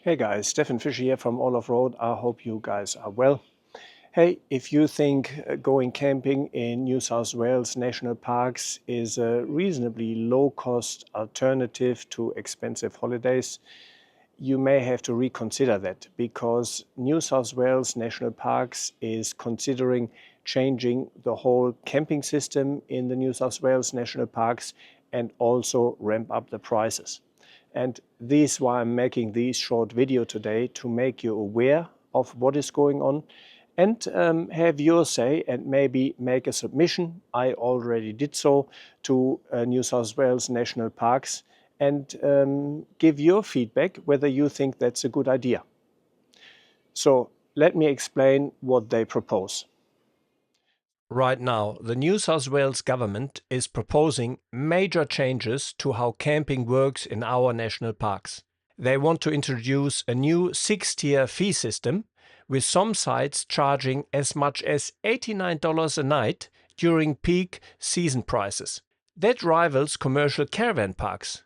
Hey guys, Stefan Fischer here from All Off Road. I hope you guys are well. Hey, if you think going camping in New South Wales national parks is a reasonably low-cost alternative to expensive holidays, you may have to reconsider that because New South Wales National Parks is considering changing the whole camping system in the New South Wales National Parks and also ramp up the prices. And this is why I'm making this short video today, to make you aware of what is going on and have your say and maybe make a submission. I already did so to New South Wales National Parks and give your feedback whether you think that's a good idea. So let me explain what they propose. Right now, the New South Wales Government is proposing major changes to how camping works in our national parks. They want to introduce a new 6-tier fee system, with some sites charging as much as $89 a night during peak season prices. That rivals commercial caravan parks.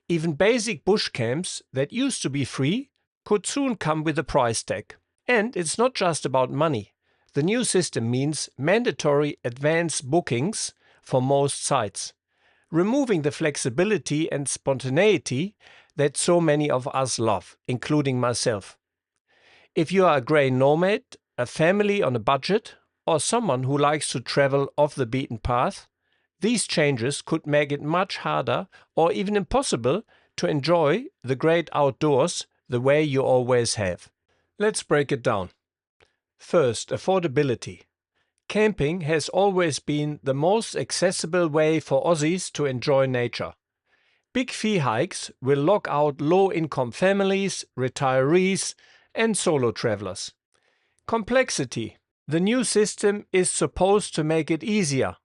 Even basic bush camps that used to be free could soon come with a price tag. And it's not just about money. The new system means mandatory advance bookings for most sites, removing the flexibility and spontaneity that so many of us love, including myself. If you are a grey nomad, a family on a budget, or someone who likes to travel off the beaten path, these changes could make it much harder or even impossible to enjoy the great outdoors the way you always have. Let's break it down. First, affordability. Camping has always been the most accessible way for Aussies to enjoy nature. Big fee hikes will lock out low-income families, retirees, and solo travelers. Complexity. The new system is supposed to make it easier,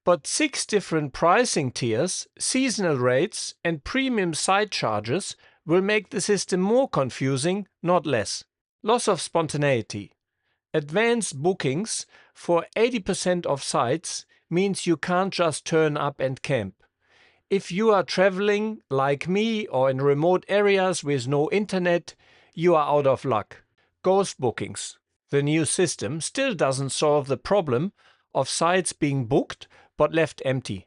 but 6 different pricing tiers, seasonal rates, and premium site charges will make the system more confusing, not less. Loss of spontaneity. Advanced bookings for 80% of sites means you can't just turn up and camp. If you are traveling like me or in remote areas with no internet, you are out of luck. Ghost bookings. The new system still doesn't solve the problem of sites being booked but left empty,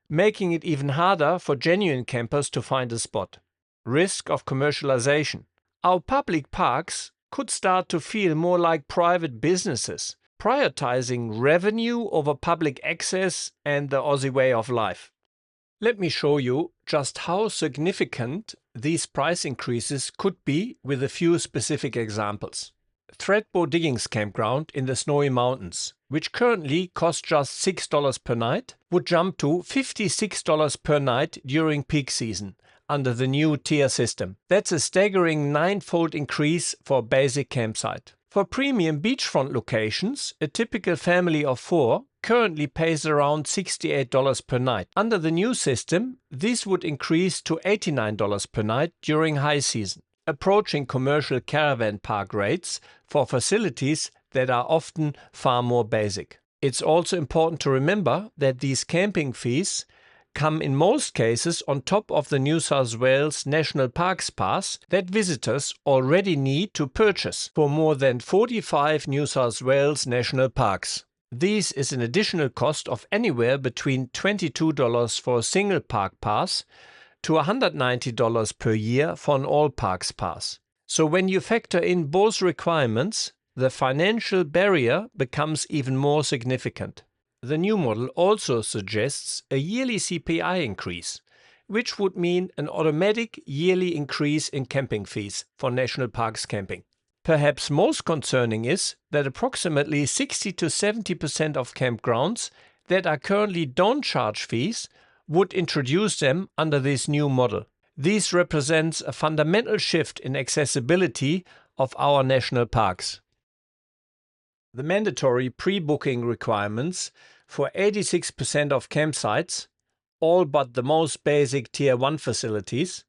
making it even harder for genuine campers to find a spot. Risk of commercialization. Our public parks could start to feel more like private businesses, prioritizing revenue over public access and the Aussie way of life. Let me show you just how significant these price increases could be with a few specific examples. Threadbow Diggings Campground in the Snowy Mountains, which currently costs just $6 per night, would jump to $56 per night during peak season under the new tier system. That's a staggering 9-fold increase for a basic campsite. For premium beachfront locations, a typical family of 4 currently pays around $68 per night. Under the new system, this would increase to $89 per night during high season, approaching commercial caravan park rates for facilities that are often far more basic. It's also important to remember that these camping fees come in most cases on top of the New South Wales National Parks Pass that visitors already need to purchase for more than 45 New South Wales national parks. This is an additional cost of anywhere between $22 for a single park pass to $190 per year for an all parks pass. So when you factor in both requirements, the financial barrier becomes even more significant. The new model also suggests a yearly CPI increase, which would mean an automatic yearly increase in camping fees for national parks camping. Perhaps most concerning is that approximately 60 to 70% of campgrounds that are currently don't charge fees would introduce them under this new model. This represents a fundamental shift in accessibility of our national parks. The mandatory pre-booking requirements for 86% of campsites, all but the most basic Tier 1 facilities,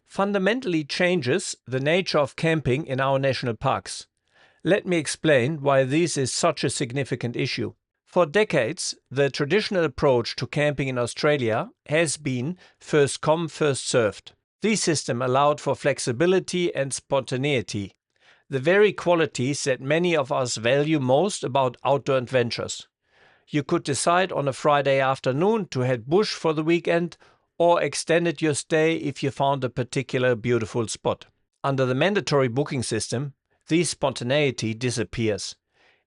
fundamentally changes the nature of camping in our national parks. Let me explain why this is such a significant issue. For decades, the traditional approach to camping in Australia has been first come, first served. These systems allowed for flexibility and spontaneity, the very qualities that many of us value most about outdoor adventures. You could decide on a Friday afternoon to head bush for the weekend or extended your stay if you found a particular beautiful spot. Under the mandatory booking system, this spontaneity disappears.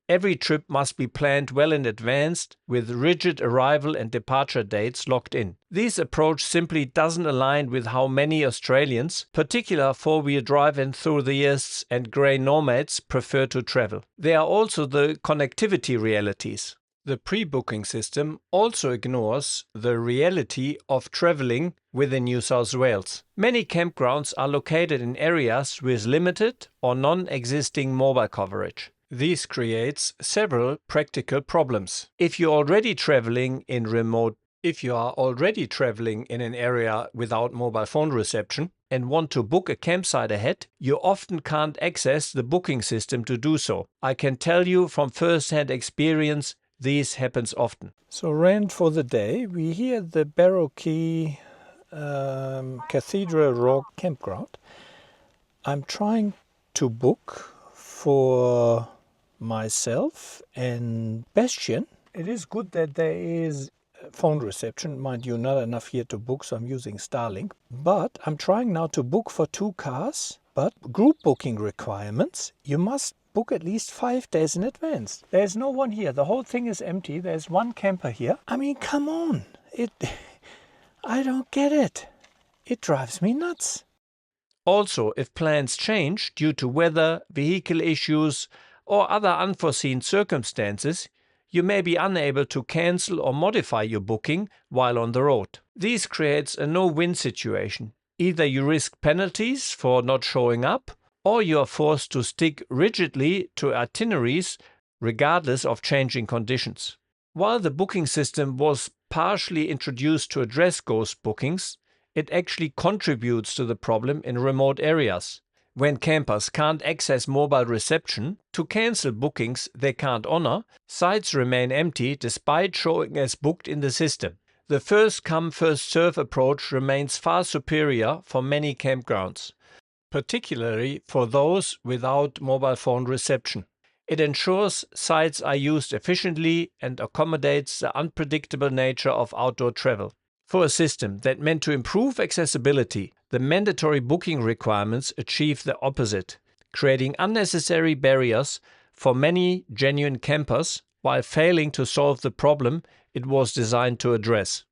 Every trip must be planned well in advance with rigid arrival and departure dates locked in. This approach simply doesn't align with how many Australians, particularly four-wheel drive enthusiasts and grey nomads, prefer to travel. There are also the connectivity realities. The pre-booking system also ignores the reality of traveling within New South Wales. Many campgrounds are located in areas with limited or non-existing mobile coverage. This creates several practical problems. If you are already traveling in an area without mobile phone reception and want to book a campsite ahead, you often can't access the booking system to do so. I can tell you from first-hand experience, this happens often. So rent for the day, we here at the Barrow Key Cathedral Rock Campground. I'm trying to book for myself and Bastian. It is good that there is phone reception. Mind you, not enough here to book, so I'm using Starlink. But I'm trying now to book for 2 cars, but group booking requirements, you must book at least 5 days in advance. There's no one here. The whole thing is empty. There's one camper here. I mean, come on. I don't get it. It drives me nuts. Also, if plans change due to weather, vehicle issues, or other unforeseen circumstances, you may be unable to cancel or modify your booking while on the road. This creates a no-win situation. Either you risk penalties for not showing up, or you are forced to stick rigidly to itineraries regardless of changing conditions. While the booking system was partially introduced to address ghost bookings, it actually contributes to the problem in remote areas. When campers can't access mobile reception to cancel bookings they can't honor, sites remain empty despite showing as booked in the system. The first-come, first-serve approach remains far superior for many campgrounds, particularly for those without mobile phone reception. It ensures sites are used efficiently and accommodates the unpredictable nature of outdoor travel. For a system that meant to improve accessibility, the mandatory booking requirements achieve the opposite, creating unnecessary barriers for many genuine campers while failing to solve the problem it was designed to address.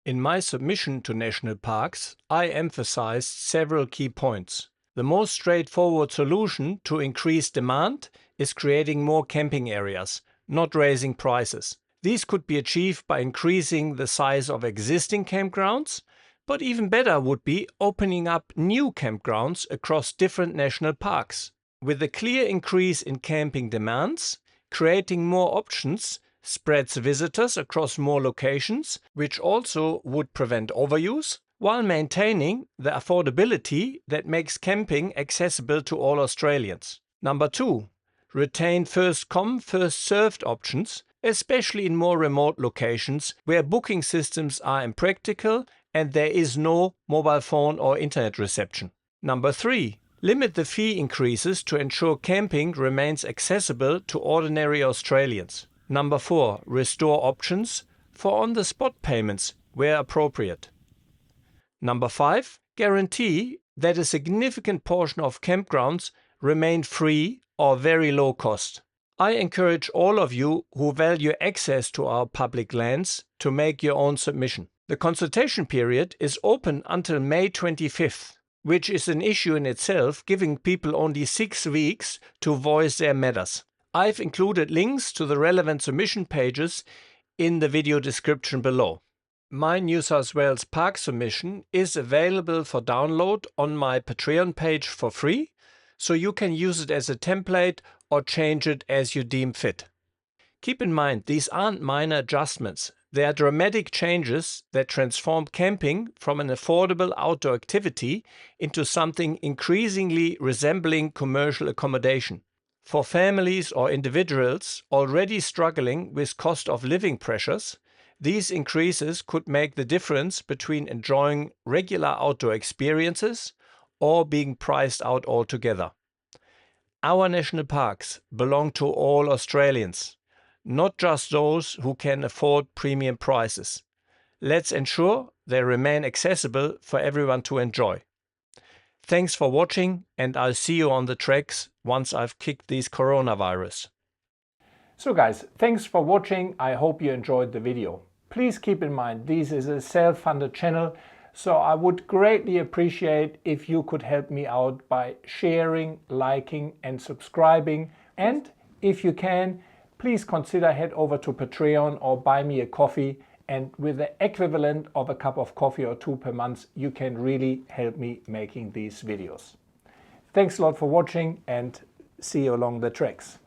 In my submission to national parks, I emphasized several key points. The most straightforward solution to increase demand is creating more camping areas, not raising prices. These could be achieved by increasing the size of existing campgrounds, but even better would be opening up new campgrounds across different national parks. With a clear increase in camping demands, creating more options spreads visitors across more locations, which also would prevent overuse, while maintaining the affordability that makes camping accessible to all Australians. Number 2, retain first-come, first-served options, especially in more remote locations where booking systems are impractical and there is no mobile phone or internet reception. Number 3, limit the fee increases to ensure camping remains accessible to ordinary Australians. Number 4, restore options for on-the-spot payments where appropriate. Number 5, guarantee that a significant portion of campgrounds remain free or very low cost. I encourage all of you who value access to our public lands to make your own submission. The consultation period is open until May 25th, which is an issue in itself, giving people only 6 weeks to voice their matters. I've included links to the relevant submission pages in the video description below. My New South Wales Park submission is available for download on my Patreon page for free, so you can use it as a template or change it as you deem fit. Keep in mind, these aren't minor adjustments. They are dramatic changes that transform camping from an affordable outdoor activity into something increasingly resembling commercial accommodation. For families or individuals already struggling with cost of living pressures, These increases could make the difference between enjoying regular outdoor experiences or being priced out altogether. Our national parks belong to all Australians, not just those who can afford premium prices. Let's ensure they remain accessible for everyone to enjoy. Thanks for watching, and I'll see you on the tracks once I've kicked these coronavirus. So guys, thanks for watching. I hope you enjoyed the video. Please keep in mind this is a self-funded channel, so I would greatly appreciate if you could help me out by sharing, liking and subscribing. And if you can, please consider head over to Patreon or buy me a coffee, and with the equivalent of a cup of coffee or two per month, you can really help me making these videos. Thanks a lot for watching and see you along the tracks.